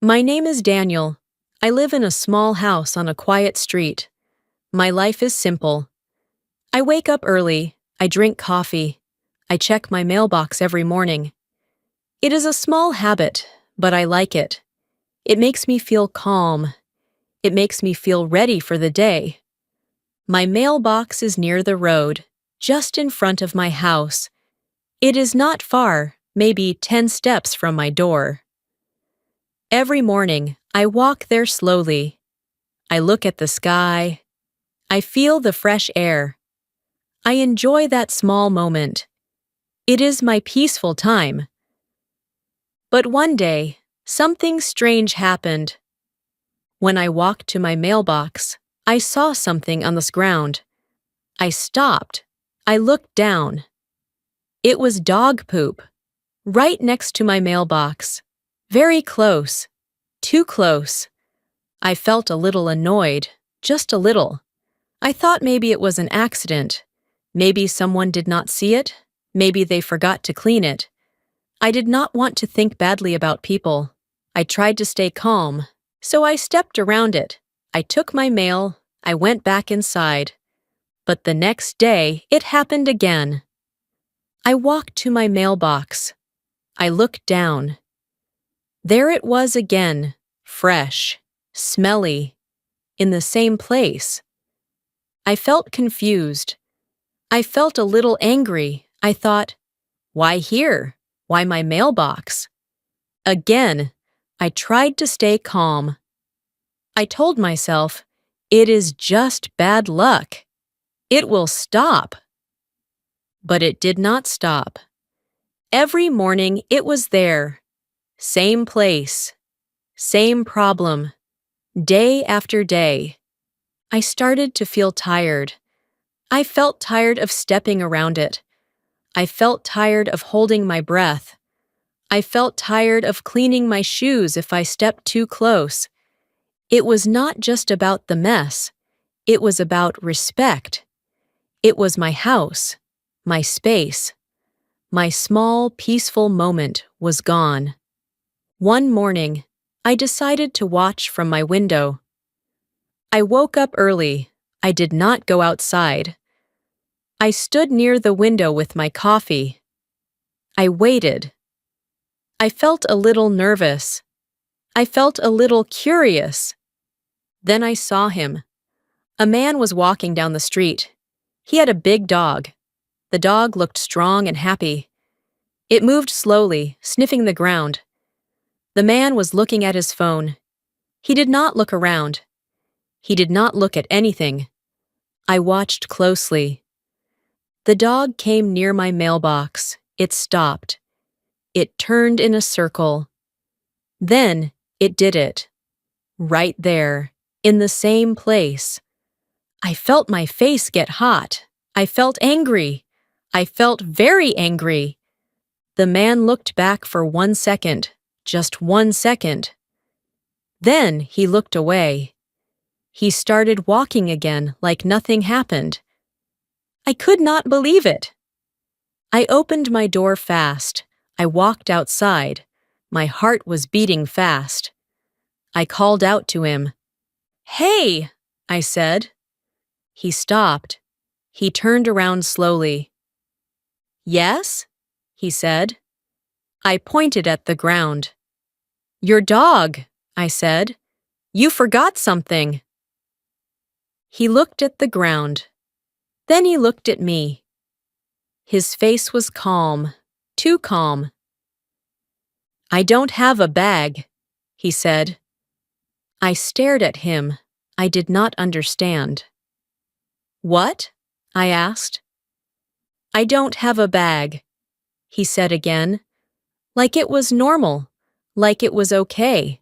My name is Daniel. I live in a small house on a quiet street. My life is simple. I wake up early, I drink coffee, I check my mailbox every morning. It is a small habit, but I like it. It makes me feel calm. It makes me feel ready for the day. My mailbox is near the road, just in front of my house. It is not far, maybe 10 steps from my door. Every morning, I walk there slowly. I look at the sky. I feel the fresh air. I enjoy that small moment. It is my peaceful time. But one day, something strange happened. When I walked to my mailbox, I saw something on the ground. I stopped. I looked down. It was dog poop, right next to my mailbox. Very close. Too close. I felt a little annoyed, just a little. I thought maybe it was an accident. Maybe someone did not see it. Maybe they forgot to clean it. I did not want to think badly about people. I tried to stay calm, so I stepped around it. I took my mail. I went back inside. But the next day, it happened again. I walked to my mailbox. I looked down. There it was again, fresh, smelly, in the same place. I felt confused. I felt a little angry. I thought, why here? Why my mailbox? Again, I tried to stay calm. I told myself, it is just bad luck. It will stop. But it did not stop. Every morning it was there. Same place. Same problem. Day after day. I started to feel tired. I felt tired of stepping around it. I felt tired of holding my breath. I felt tired of cleaning my shoes if I stepped too close. It was not just about the mess. It was about respect. It was my house, my space. My small, peaceful moment was gone. One morning, I decided to watch from my window. I woke up early. I did not go outside. I stood near the window with my coffee. I waited. I felt a little nervous. I felt a little curious. Then I saw him. A man was walking down the street. He had a big dog. The dog looked strong and happy. It moved slowly, sniffing the ground. The man was looking at his phone. He did not look around. He did not look at anything. I watched closely. The dog came near my mailbox. It stopped. It turned in a circle. Then it did it. Right there, in the same place. I felt my face get hot. I felt angry. I felt very angry. The man looked back for 1 second, just 1 second. Then he looked away. He started walking again like nothing happened. I could not believe it. I opened my door fast. I walked outside. My heart was beating fast. I called out to him. "Hey," I said. He stopped. He turned around slowly. "Yes?" he said. I pointed at the ground. "Your dog," I said. "You forgot something." He looked at the ground. Then he looked at me. His face was calm, too calm. "I don't have a bag," he said. I stared at him. I did not understand. "What?" I asked. "I don't have a bag," he said again, like it was normal, like it was okay.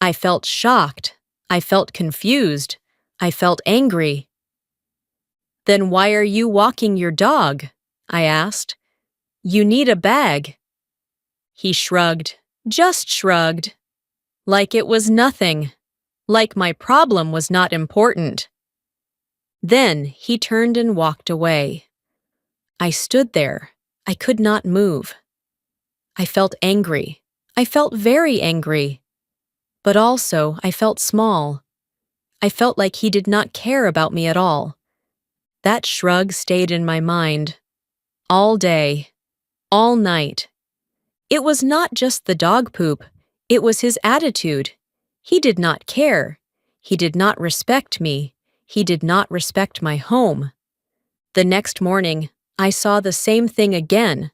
I felt shocked. I felt confused. I felt angry. "Then why are you walking your dog?" I asked. "You need a bag." He shrugged, just shrugged, like it was nothing, like my problem was not important. Then he turned and walked away. I stood there. I could not move. I felt angry. I felt very angry. But also, I felt small. I felt like he did not care about me at all. That shrug stayed in my mind. All day. All night. It was not just the dog poop. It was his attitude. He did not care. He did not respect me. He did not respect my home. The next morning, I saw the same thing again.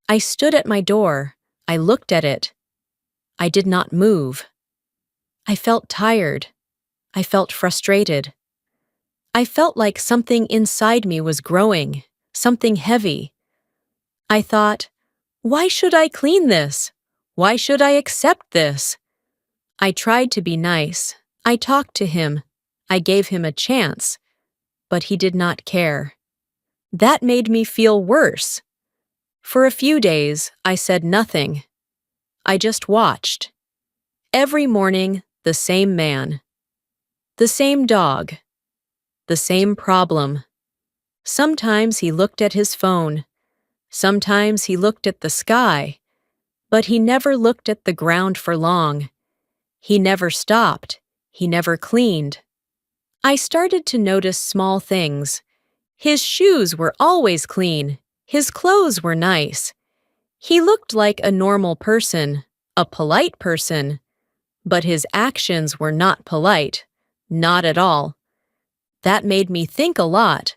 I stood at my door. I looked at it. I did not move. I felt tired. I felt frustrated. I felt like something inside me was growing, something heavy. I thought, why should I clean this? Why should I accept this? I tried to be nice. I talked to him. I gave him a chance. But he did not care. That made me feel worse. For a few days, I said nothing. I just watched. Every morning, the same man. The same dog. The same problem. Sometimes he looked at his phone. Sometimes he looked at the sky. But he never looked at the ground for long. He never stopped. He never cleaned. I started to notice small things. His shoes were always clean. His clothes were nice. He looked like a normal person, a polite person. But his actions were not polite. Not at all. That made me think a lot.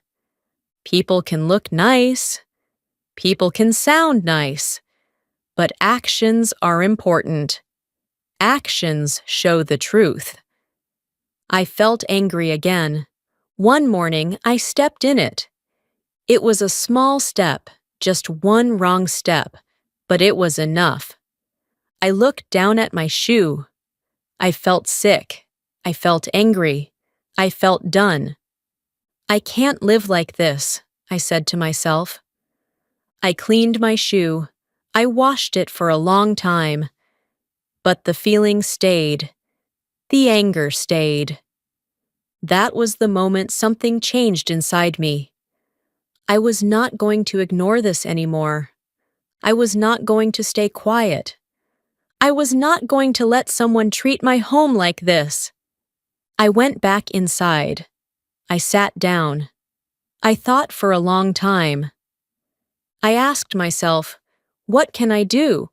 People can look nice. People can sound nice. But actions are important. Actions show the truth. I felt angry again. One morning, I stepped in it. It was a small step, just one wrong step, but it was enough. I looked down at my shoe. I felt sick. I felt angry. I felt done. I can't live like this, I said to myself. I cleaned my shoe. I washed it for a long time. But the feeling stayed. The anger stayed. That was the moment something changed inside me. I was not going to ignore this anymore. I was not going to stay quiet. I was not going to let someone treat my home like this. I went back inside. I sat down. I thought for a long time. I asked myself, what can I do?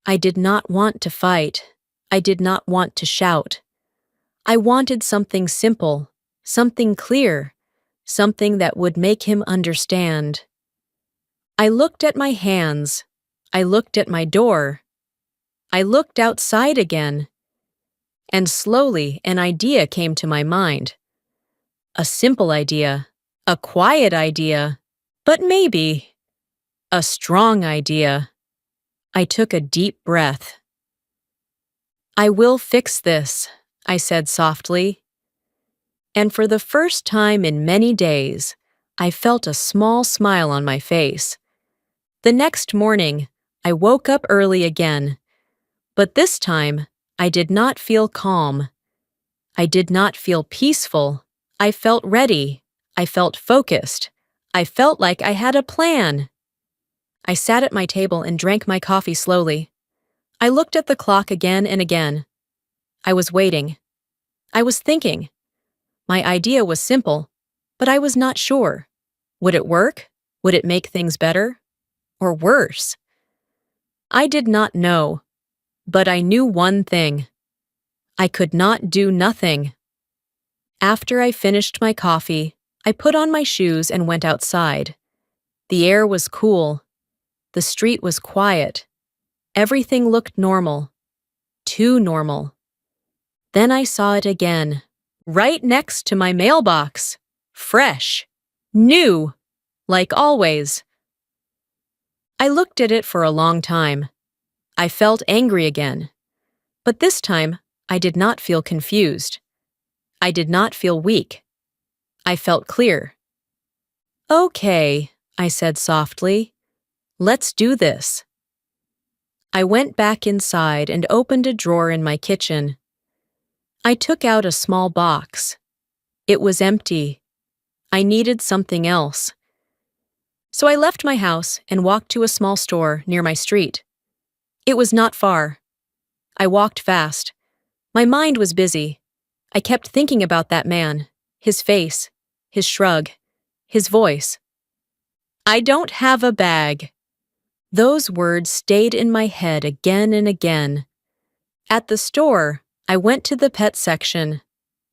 I did not want to fight. I did not want to shout. I wanted something simple, something clear, something that would make him understand. I looked at my hands. I looked at my door. I looked outside again. And slowly an idea came to my mind. A simple idea, a quiet idea, but maybe a strong idea. I took a deep breath. I will fix this, I said softly. And for the first time in many days, I felt a small smile on my face. The next morning, I woke up early again. But this time, I did not feel calm. I did not feel peaceful. I felt ready. I felt focused. I felt like I had a plan. I sat at my table and drank my coffee slowly. I looked at the clock again and again. I was waiting. I was thinking. My idea was simple, but I was not sure. Would it work? Would it make things better? Or worse? I did not know, but I knew one thing. I could not do nothing. After I finished my coffee, I put on my shoes and went outside. The air was cool. The street was quiet. Everything looked normal. Too normal. Then I saw it again, right next to my mailbox. Fresh. New. Like always. I looked at it for a long time. I felt angry again. But this time, I did not feel confused. I did not feel weak. I felt clear. Okay, I said softly. Let's do this. I went back inside and opened a drawer in my kitchen. I took out a small box. It was empty. I needed something else. So I left my house and walked to a small store near my street. It was not far. I walked fast. My mind was busy. I kept thinking about that man, his face, his shrug, his voice. I don't have a bag. Those words stayed in my head again and again. At the store, I went to the pet section.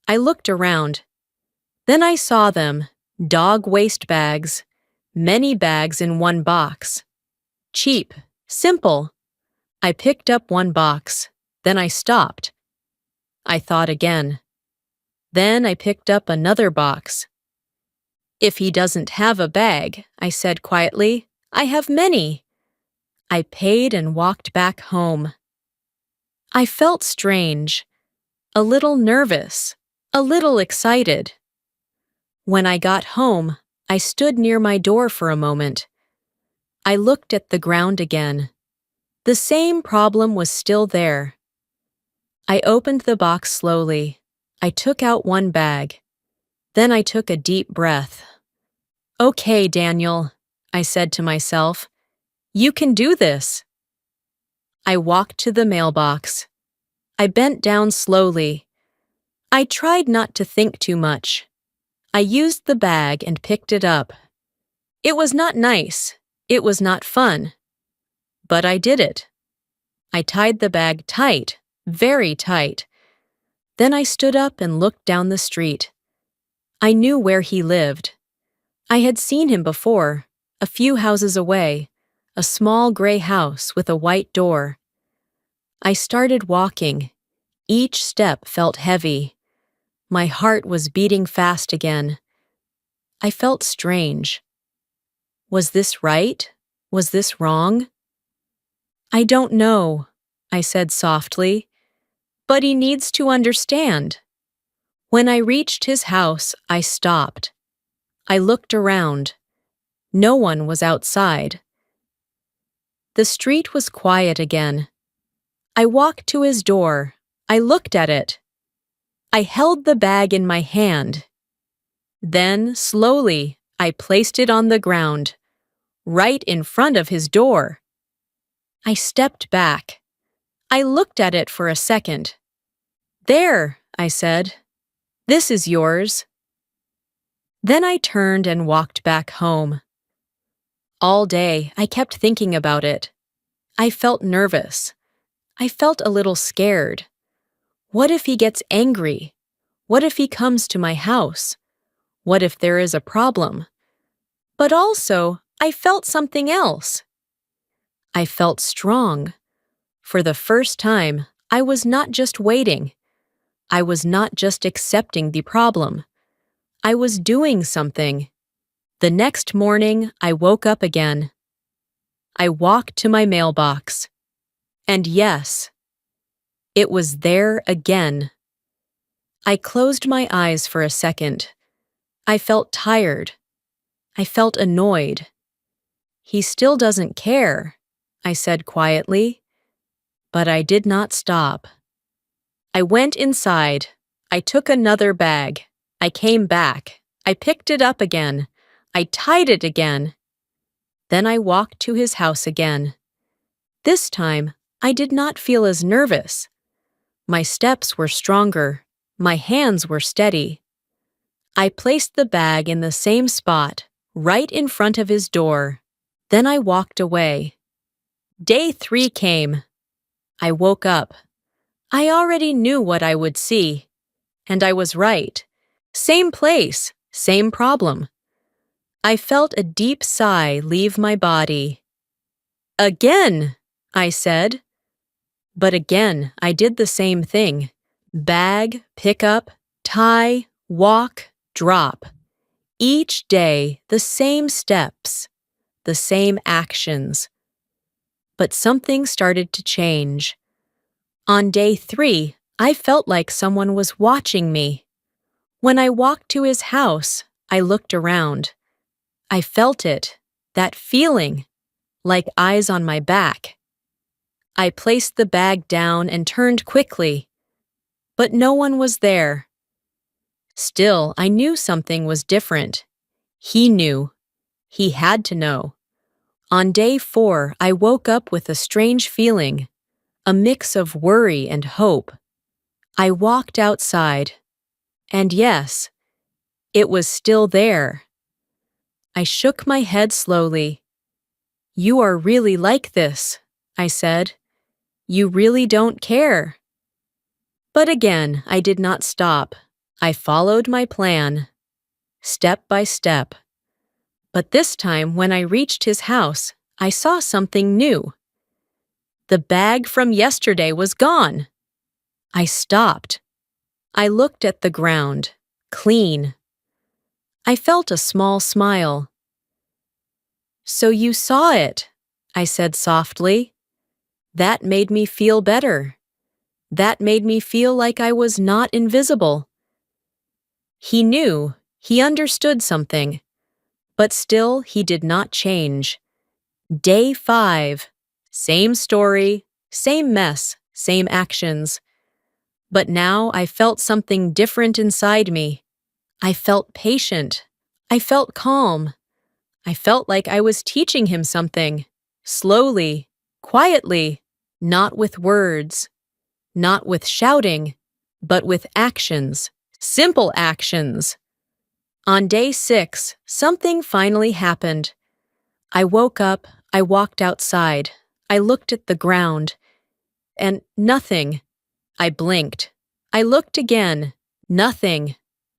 I looked around. Then I saw them, dog waste bags, many bags in one box. Cheap, simple. I picked up one box. Then I stopped. I thought again. Then I picked up another box. If he doesn't have a bag, I said quietly, I have many. I paid and walked back home. I felt strange, a little nervous, a little excited. When I got home, I stood near my door for a moment. I looked at the ground again. The same problem was still there. I opened the box slowly. I took out one bag. Then I took a deep breath. Okay, Daniel, I said to myself. You can do this. I walked to the mailbox. I bent down slowly. I tried not to think too much. I used the bag and picked it up. It was not nice. It was not fun. But I did it. I tied the bag tight, very tight. Then I stood up and looked down the street. I knew where he lived. I had seen him before, a few houses away, a small gray house with a white door. I started walking. Each step felt heavy. My heart was beating fast again. I felt strange. Was this right? Was this wrong? I don't know, I said softly, but he needs to understand. When I reached his house, I stopped. I looked around. No one was outside. The street was quiet again. I walked to his door. I looked at it. I held the bag in my hand. Then, slowly, I placed it on the ground, right in front of his door. I stepped back. I looked at it for a second. There, I said. This is yours. Then I turned and walked back home. All day, I kept thinking about it. I felt nervous. I felt a little scared. What if he gets angry? What if he comes to my house? What if there is a problem? But also, I felt something else. I felt strong. For the first time, I was not just waiting. I was not just accepting the problem. I was doing something. The next morning, I woke up again. I walked to my mailbox. And yes, it was there again. I closed my eyes for a second. I felt tired. I felt annoyed. He still doesn't care, I said quietly. But I did not stop. I went inside. I took another bag. I came back. I picked it up again. I tied it again. Then I walked to his house again. This time, I did not feel as nervous. My steps were stronger. My hands were steady. I placed the bag in the same spot, right in front of his door. Then I walked away. Day 3 came. I woke up. I already knew what I would see. And I was right. Same place, same problem. I felt a deep sigh leave my body. Again, I said. But again, I did the same thing. Bag, pick up, tie, walk, drop. Each day, the same steps, the same actions. But something started to change. On day 3, I felt like someone was watching me. When I walked to his house, I looked around. I felt it, that feeling, like eyes on my back. I placed the bag down and turned quickly, but no one was there. Still, I knew something was different. He knew. He had to know. On day 4, I woke up with a strange feeling, a mix of worry and hope. I walked outside, and yes, it was still there. I shook my head slowly. "You are really like this," I said. "You really don't care." But again, I did not stop. I followed my plan, step by step. But this time, when I reached his house, I saw something new. The bag from yesterday was gone. I stopped. I looked at the ground, clean. I felt a small smile. "So you saw it," I said softly. That made me feel better. That made me feel like I was not invisible. He knew, he understood something, but still he did not change. Day 5. Same story, same mess, same actions. But now I felt something different inside me. I felt patient. I felt calm. I felt like I was teaching him something. Slowly, quietly, not with words, not with shouting, but with actions. Simple actions. On day 6, something finally happened. I woke up, I walked outside, I looked at the ground, and nothing. I blinked. I looked again. Nothing.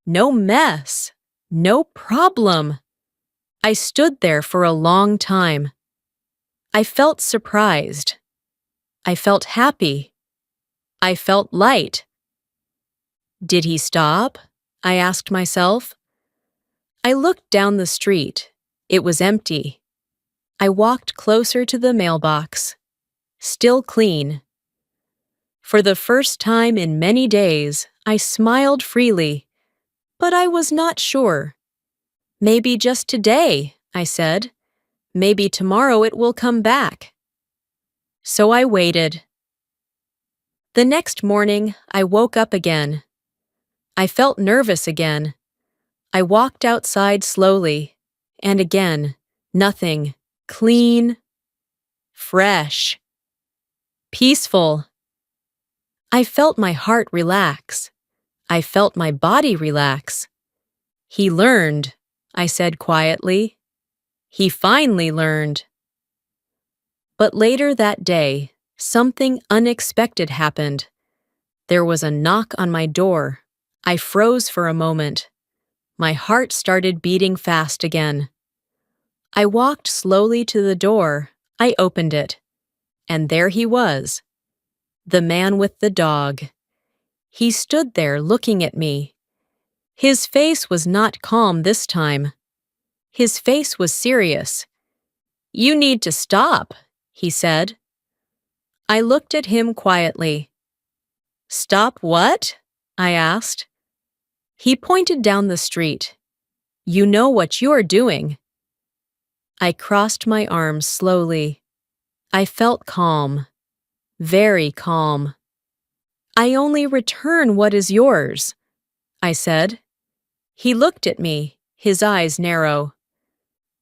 No mess. No problem. I stood there for a long time. I felt surprised. I felt happy. I felt light. Did he stop? I asked myself. I looked down the street. It was empty. I walked closer to the mailbox. Still clean. For the first time in many days, I smiled freely, but I was not sure. "Maybe just today," I said. "Maybe tomorrow it will come back." So I waited. The next morning, I woke up again. I felt nervous again. I walked outside slowly, and again, nothing. Clean, fresh, peaceful. I felt my heart relax. I felt my body relax. "He learned," I said quietly. "He finally learned." But later that day, something unexpected happened. There was a knock on my door. I froze for a moment. My heart started beating fast again. I walked slowly to the door. I opened it. And there he was, the man with the dog. He stood there looking at me. His face was not calm this time. His face was serious. "You need to stop," he said. I looked at him quietly. "Stop what?" I asked. He pointed down the street. "You know what you're doing." I crossed my arms slowly. I felt calm, very calm. "I only return what is yours," I said. He looked at me, his eyes narrow.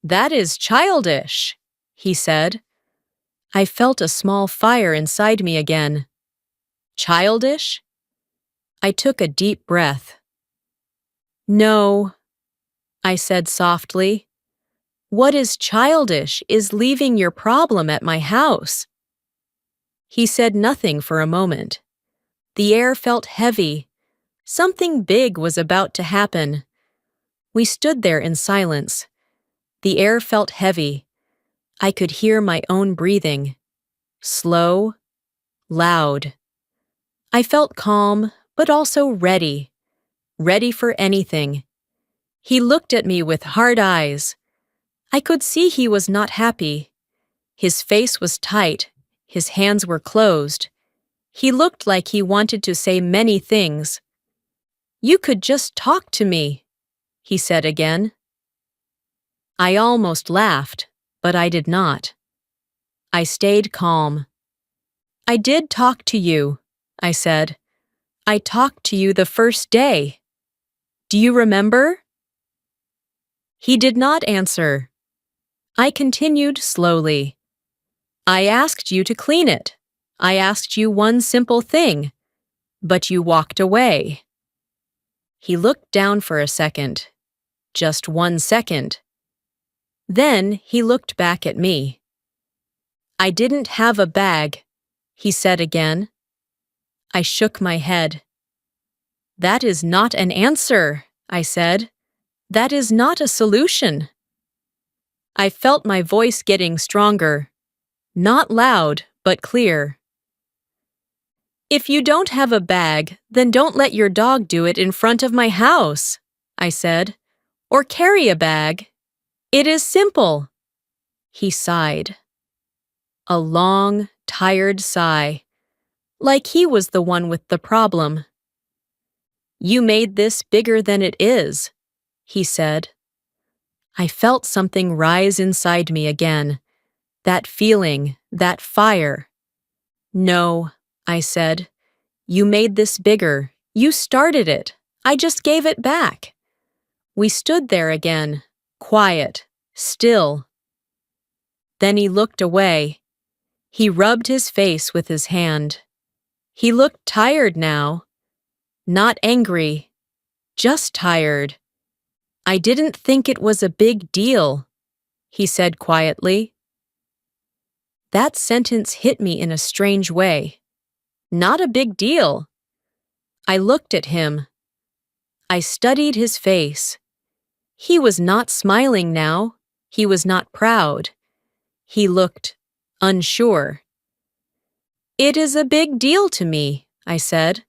"That is childish," he said. I felt a small fire inside me again. Childish? I took a deep breath. "No," I said softly. "What is childish is leaving your problem at my house." He said nothing for a moment. The air felt heavy. Something big was about to happen. We stood there in silence. The air felt heavy. I could hear my own breathing. Slow, loud. I felt calm, but also ready. Ready for anything. He looked at me with hard eyes. I could see he was not happy. His face was tight. His hands were closed. He looked like he wanted to say many things. "You could just talk to me," he said again. I almost laughed, but I did not. I stayed calm. "I did talk to you," I said. "I talked to you the first day. Do you remember?" He did not answer. I continued slowly. "I asked you to clean it. I asked you one simple thing, but you walked away." He looked down for a second. Just 1 second. Then he looked back at me. "I didn't have a bag," he said again. I shook my head. "That is not an answer," I said. "That is not a solution." I felt my voice getting stronger. Not loud, but clear. "If you don't have a bag, then don't let your dog do it in front of my house," I said. "Or carry a bag. It is simple." He sighed. A long, tired sigh, like he was the one with the problem. "You made this bigger than it is," he said. I felt something rise inside me again. That feeling, that fire. "No," I said. "You made this bigger. You started it. I just gave it back." We stood there again, quiet, still. Then he looked away. He rubbed his face with his hand. He looked tired now. Not angry, just tired. "I didn't think it was a big deal," he said quietly. That sentence hit me in a strange way. Not a big deal. I looked at him. I studied his face. He was not smiling now. He was not proud. He looked unsure. "It is a big deal to me," I said.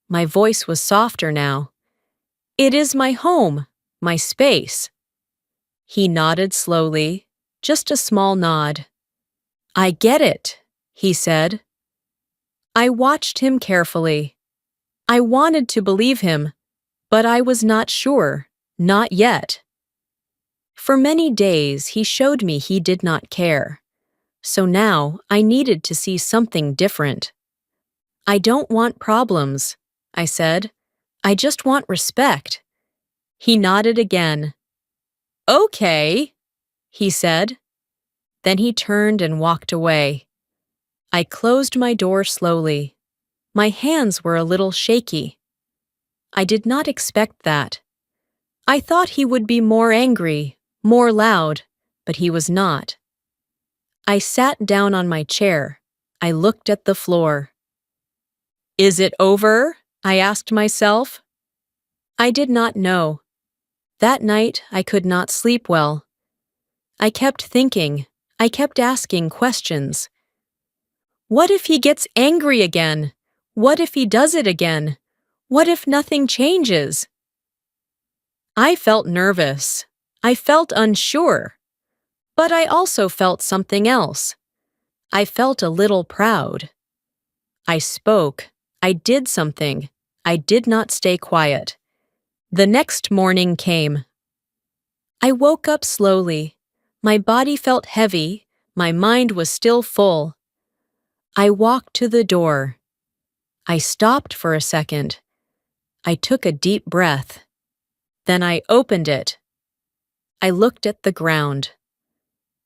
My voice was softer now. "It is my home, my space." He nodded slowly, just a small nod. "I get it," he said. I watched him carefully. I wanted to believe him, but I was not sure, not yet. For many days he showed me he did not care. So now I needed to see something different. "I don't want problems," I said. "I just want respect." He nodded again. "Okay," he said. Then he turned and walked away. I closed my door slowly. My hands were a little shaky. I did not expect that. I thought he would be more angry, more loud, but he was not. I sat down on my chair. I looked at the floor. "Is it over?" I asked myself. I did not know. That night I could not sleep well. I kept thinking. I kept asking questions. What if he gets angry again? What if he does it again? What if nothing changes? I felt nervous. I felt unsure. But I also felt something else. I felt a little proud. I spoke. I did something. I did not stay quiet. The next morning came. I woke up slowly. My body felt heavy. My mind was still full. I walked to the door. I stopped for a second. I took a deep breath. Then I opened it. I looked at the ground.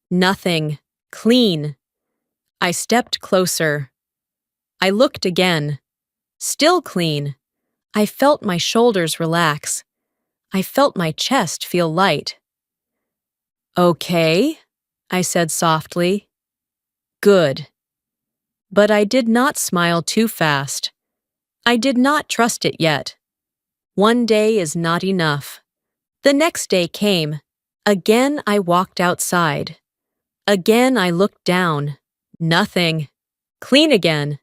Nothing. Clean. I stepped closer. I looked again. Still clean. I felt my shoulders relax. I felt my chest feel light. "Okay," I said softly. "Good." But I did not smile too fast. I did not trust it yet. One day is not enough. The next day came. Again I walked outside. Again I looked down. Nothing. Clean again.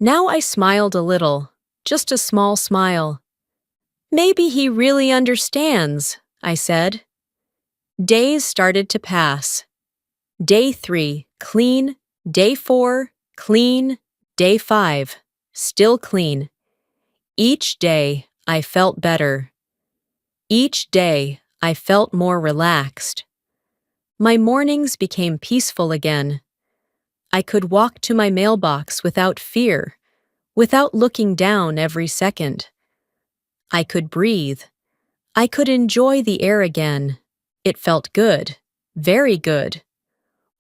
Now I smiled a little, just a small smile. "Maybe he really understands," I said. Days started to pass. Day 3, clean. Day 4, clean. Day 5, still clean. Each day, I felt better. Each day, I felt more relaxed. My mornings became peaceful again. I could walk to my mailbox without fear, without looking down every second. I could breathe. I could enjoy the air again. It felt good, very good.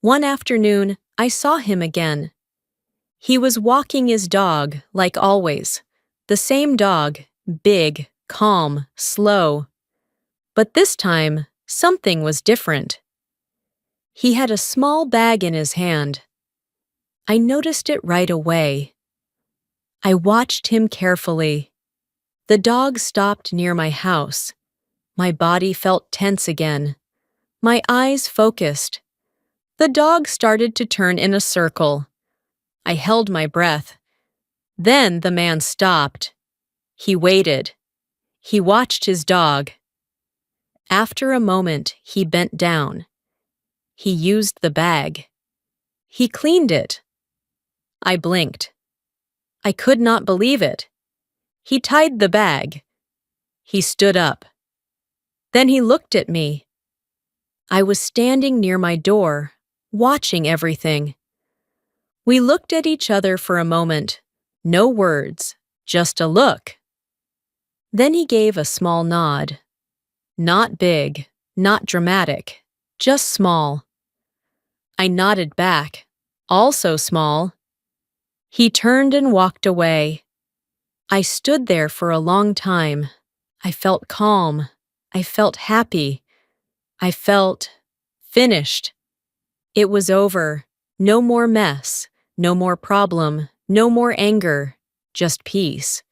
One afternoon, I saw him again. He was walking his dog, like always. The same dog, big, calm, slow. But this time, something was different. He had a small bag in his hand. I noticed it right away. I watched him carefully. The dog stopped near my house. My body felt tense again. My eyes focused. The dog started to turn in a circle. I held my breath. Then the man stopped. He waited. He watched his dog. After a moment, he bent down. He used the bag. He cleaned it. I blinked. I could not believe it. He tied the bag. He stood up. Then he looked at me. I was standing near my door, watching everything. We looked at each other for a moment. No words, just a look. Then he gave a small nod. Not big, not dramatic, just small. I nodded back, also small. He turned and walked away. I stood there for a long time. I felt calm. I felt happy. I felt finished. It was over. No more mess, no more problem, no more anger, just peace.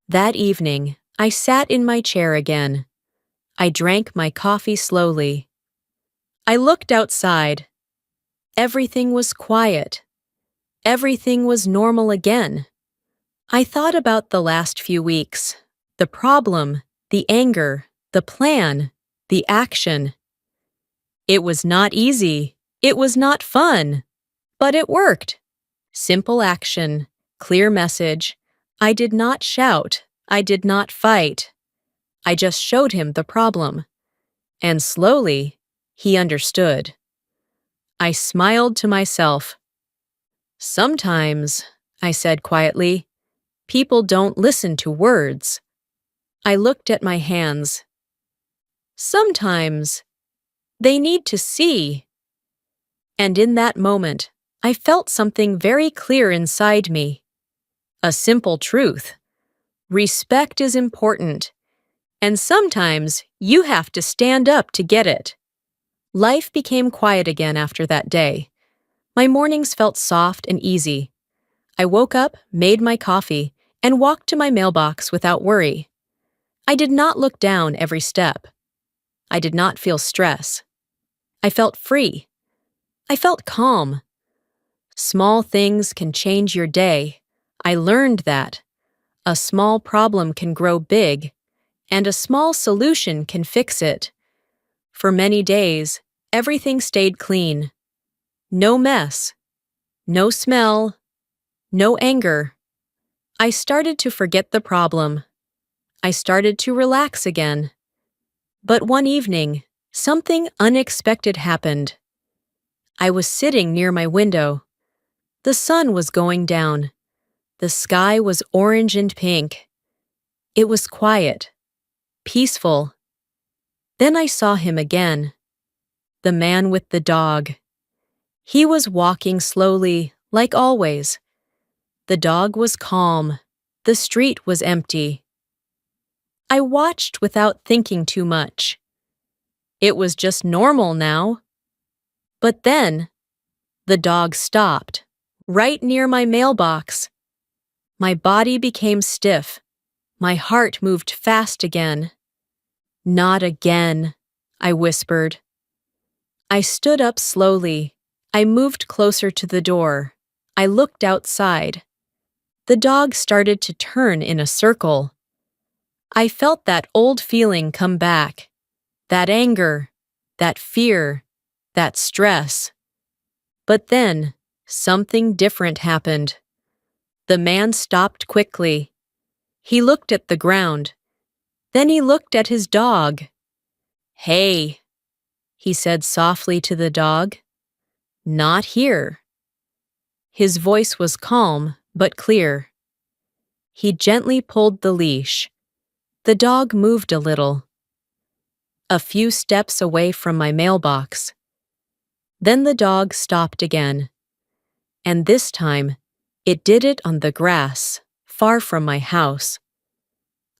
That evening, I sat in my chair again. I drank my coffee slowly. I looked outside. Everything was quiet. Everything was normal again. I thought about the last few weeks, the problem, the anger, the plan, the action. It was not easy. It was not fun. But it worked. Simple action, clear message. I did not shout. I did not fight. I just showed him the problem. And slowly, he understood. I smiled to myself. Sometimes, I said quietly, people don't listen to words. I looked at my hands. Sometimes, they need to see. And in that moment, I felt something very clear inside me. A simple truth. Respect is important. And sometimes you have to stand up to get it. Life became quiet again after that day. My mornings felt soft and easy. I woke up, made my coffee, and walked to my mailbox without worry. I did not look down every step. I did not feel stress. I felt free. I felt calm. Small things can change your day. I learned that. A small problem can grow big, and a small solution can fix it. For many days, everything stayed clean. No mess. No smell. No anger. I started to forget the problem. I started to relax again. But one evening, something unexpected happened. I was sitting near my window. The sun was going down. The sky was orange and pink. It was quiet, peaceful. Then I saw him again. The man with the dog. He was walking slowly, like always. The dog was calm. The street was empty. I watched without thinking too much. It was just normal now. But then, the dog stopped, right near my mailbox. My body became stiff. My heart moved fast again. Not again, I whispered. I stood up slowly. I moved closer to the door. I looked outside. The dog started to turn in a circle. I felt that old feeling come back. That anger, that fear, that stress. But then, something different happened. The man stopped quickly. He looked at the ground. Then he looked at his dog. "Hey," he said softly to the dog. "Not here." His voice was calm but clear. He gently pulled the leash. The dog moved a little. A few steps away from my mailbox. Then the dog stopped again. And this time, It did it on the grass, far from my house.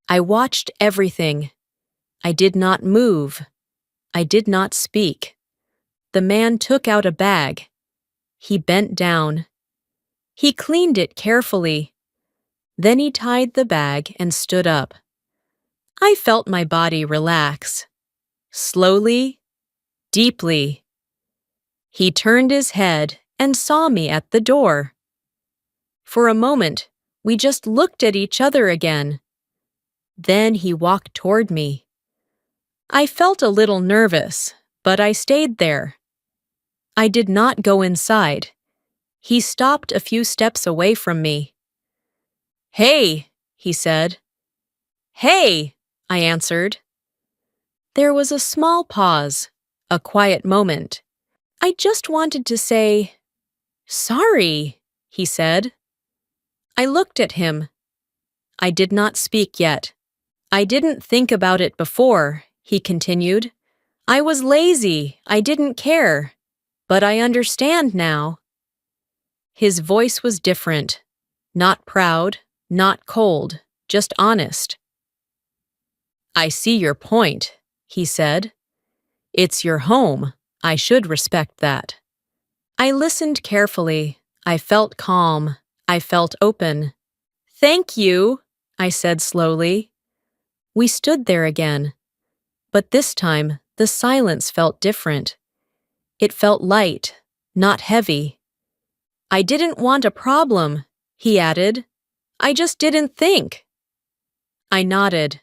I watched everything. I did not move. I did not speak. The man took out a bag. He bent down. He cleaned it carefully. Then he tied the bag and stood up. I felt my body relax. Slowly, deeply. He turned his head and saw me at the door. For a moment, we just looked at each other again. Then he walked toward me. I felt a little nervous, but I stayed there. I did not go inside. He stopped a few steps away from me. "Hey," he said. "Hey," I answered. There was a small pause, a quiet moment. I just wanted to say, "Sorry," he said. I looked at him. I did not speak yet. "I didn't think about it before," he continued. "I was lazy, I didn't care. But I understand now." His voice was different. Not proud, not cold, just honest. "I see your point," he said. "It's your home. I should respect that." I listened carefully. I felt calm. I felt open. "Thank you," I said slowly. We stood there again. But this time, the silence felt different. It felt light, not heavy. "I didn't want a problem," he added. "I just didn't think." I nodded.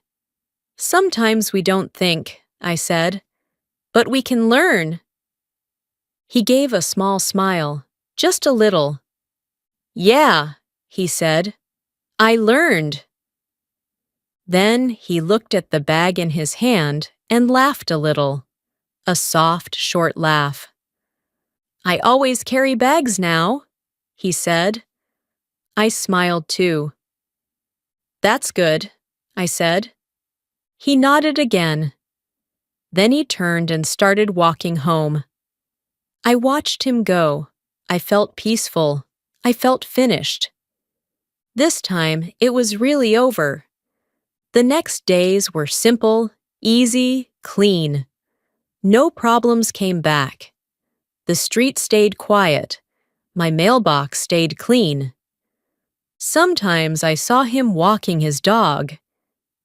"Sometimes we don't think," I said. "But we can learn." He gave a small smile, just a little. "Yeah," he said. "I learned." Then he looked at the bag in his hand and laughed a little. A soft, short laugh. "I always carry bags now," he said. I smiled too. "That's good," I said. He nodded again. Then he turned and started walking home. I watched him go. I felt peaceful. I felt finished. This time, it was really over. The next days were simple, easy, clean. No problems came back. The street stayed quiet. My mailbox stayed clean. Sometimes I saw him walking his dog.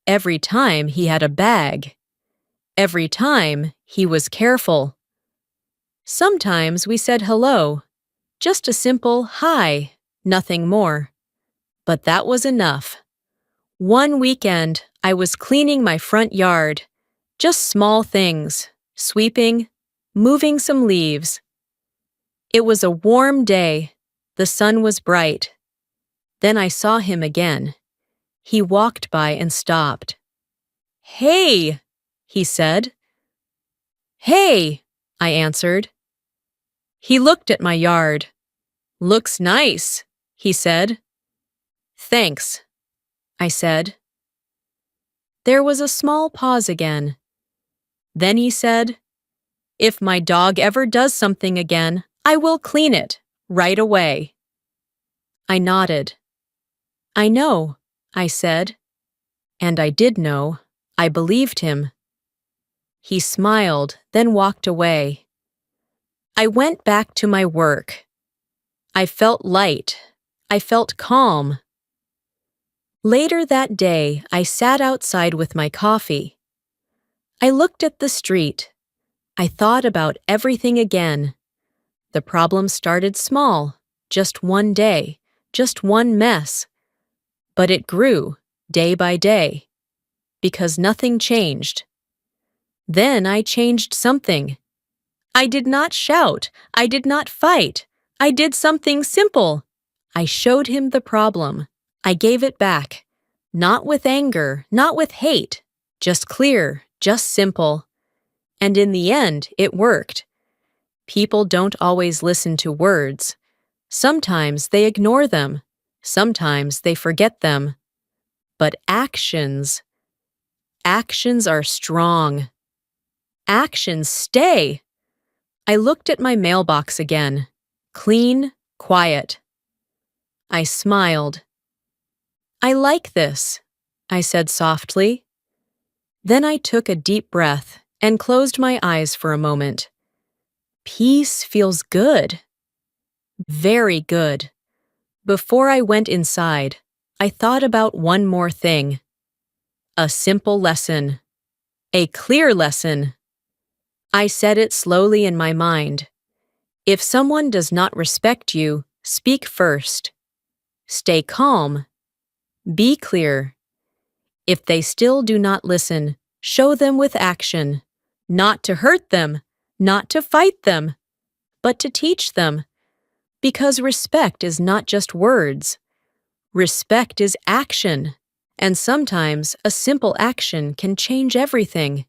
Every time he had a bag. Every time he was careful. Sometimes we said hello. Just a simple hi, nothing more. But that was enough. One weekend, I was cleaning my front yard. Just small things, sweeping, moving some leaves. It was a warm day. The sun was bright. Then I saw him again. He walked by and stopped. "Hey," he said. "Hey," I answered. He looked at my yard. "Looks nice," he said. "Thanks," I said. There was a small pause again. Then he said, "If my dog ever does something again, I will clean it, right away." I nodded. "I know," I said. And I did know. I believed him. He smiled, then walked away. I went back to my work. I felt light. I felt calm. Later that day, I sat outside with my coffee. I looked at the street. I thought about everything again. The problem started small, just one day, just one mess. But it grew, day by day, because nothing changed. Then I changed something. I did not shout. I did not fight. I did something simple. I showed him the problem. I gave it back. Not with anger, not with hate. Just clear, just simple. And in the end, it worked. People don't always listen to words. Sometimes they ignore them. Sometimes they forget them. But actions are strong. Actions stay. I looked at my mailbox again. Clean, quiet. I smiled. I like this, I said softly. Then I took a deep breath and closed my eyes for a moment. Peace feels good. Very good. Before I went inside, I thought about one more thing. A simple lesson. A clear lesson. I said it slowly in my mind. If someone does not respect you, speak first. Stay calm. Be clear. If they still do not listen, show them with action. Not to hurt them, not to fight them, but to teach them. Because respect is not just words. Respect is action. And sometimes a simple action can change everything.